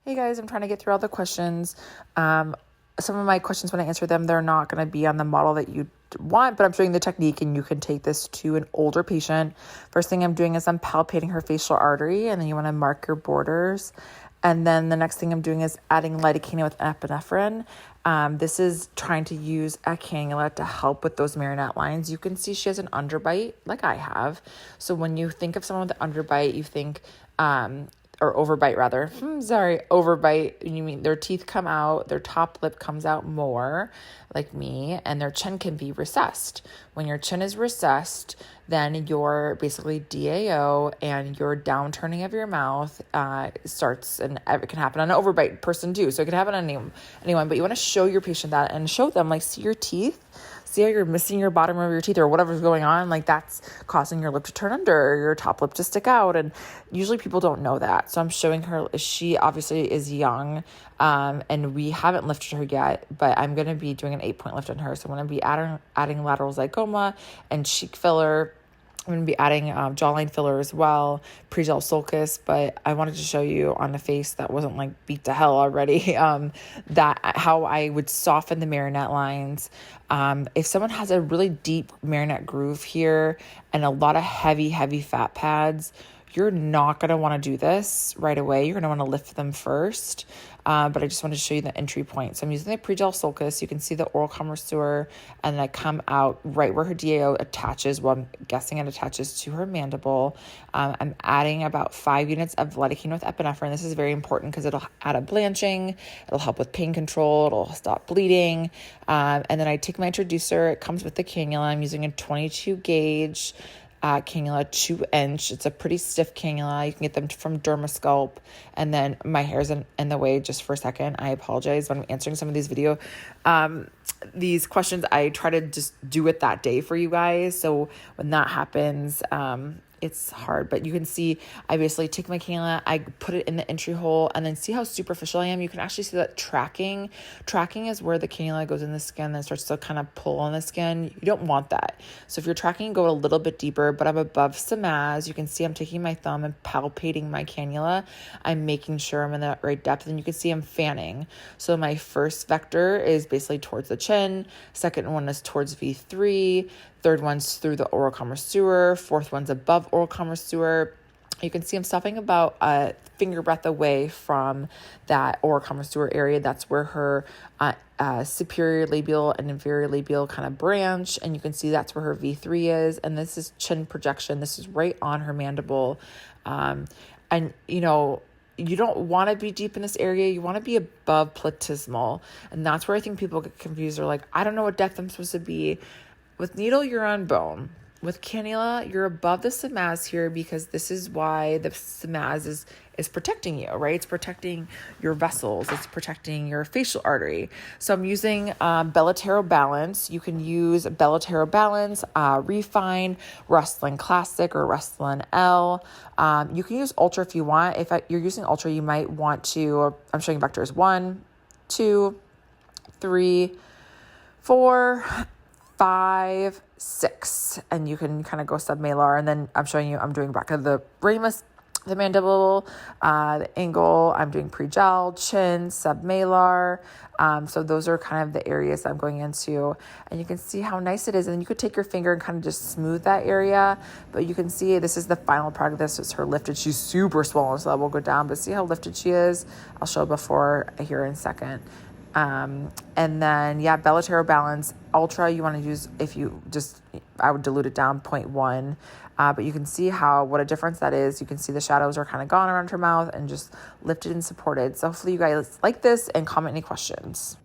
Hey guys, I'm trying to get through all the questions. Some of my questions, when I answer them, they're not going to be on the model that you want, but I'm showing the technique and you can take this to an older patient. First thing I'm doing is I'm palpating her facial artery, and then you want to mark your borders. And then the next thing I'm doing is adding lidocaine with epinephrine. This is trying to use a cannula to help with those marionette lines. You can see she has an underbite like I have. So when you think of someone with an underbite, you think, or overbite rather, overbite, you mean their teeth come out, their top lip comes out more like me, and their chin can be recessed. When your chin is recessed, then your basically DAO and your downturning of your mouth starts, and it can happen on an overbite person too. So it can happen on anyone, but you want to show your patient that and show them, like, see your teeth. See how you're missing your bottom of your teeth or whatever's going on, like that's causing your lip to turn under or your top lip to stick out. And usually people don't know that. So I'm showing her, she obviously is young, and we haven't lifted her yet, but I'm going to be doing an 8-point lift on her. So I'm going to be adding lateral zygoma and cheek filler. I'm going to be adding jawline filler as well, pre-gel sulcus, but I wanted to show you on a face that wasn't like beat to hell already, that how I would soften the marionette lines. If someone has a really deep marionette groove here and a lot of heavy fat pads, you're not going to want to do this right away. You're going to want to lift them first. But I just wanted to show you the entry point. So I'm using the pre-gel sulcus. You can see the oral converseur, and then I come out right where her DAO attaches. Well, I'm guessing it attaches to her mandible. I'm adding about 5 units of lidocaine with epinephrine. This is very important because it'll add a blanching. It'll help with pain control. It'll stop bleeding. And then I take my introducer. It comes with the cannula. I'm using a 22 gauge cannula, 2-inch. It's a pretty stiff cannula. You can get them from Dermasculpt. And then my hair's in the way just for a second. I apologize when I'm answering some of these questions. I try to just do it that day for you guys. So when that happens, it's hard, but you can see I basically take my cannula, I put it in the entry hole, and then see how superficial I am. You can actually see that tracking is where the cannula goes in the skin, then starts to kind of pull on the skin. You don't want that. So if you're tracking, go a little bit deeper, but I'm above some as. You can see I'm taking my thumb and palpating my cannula. I'm making sure I'm in the right depth, and you can see I'm fanning. So my first vector is basically towards the chin. Second one is towards V3. Third one's through the oral converseur. Fourth one's above oral converseur. You can see I'm stopping about a finger breadth away from that oral converseur area. That's where her superior labial and inferior labial kind of branch. And you can see that's where her V3 is. And this is chin projection. This is right on her mandible. And, you know, you don't want to be deep in this area. You want to be above platysmal. And that's where I think people get confused. They're like, I don't know what depth I'm supposed to be. With needle, you're on bone. With cannula, you're above the SMAS here because this is why the SMAS is protecting you, right? It's protecting your vessels. It's protecting your facial artery. So I'm using Belotero Balance. You can use Belotero Balance, Refine, Restylane Classic, or Restylane L. You can use Ultra if you want. If you're using Ultra, you might want to, I'm showing vectors 1, 2, 3, 4, 5, 6, and you can kind of go submalar, and then I'm showing you, I'm doing back of the ramus, the mandible, the angle, I'm doing pre-gel, chin, submalar. So those are kind of the areas I'm going into, and you can see how nice it is. And you could take your finger and kind of just smooth that area, but you can see this is the final product. This is her lifted. She's super swollen, so that will go down, but see how lifted she is? I'll show before here in a second. And then, Belotero Balance. Ultra, you want to use, I would dilute it down 0.1. But you can see what a difference that is. You can see the shadows are kind of gone around her mouth and just lifted and supported. So hopefully you guys like this and comment any questions.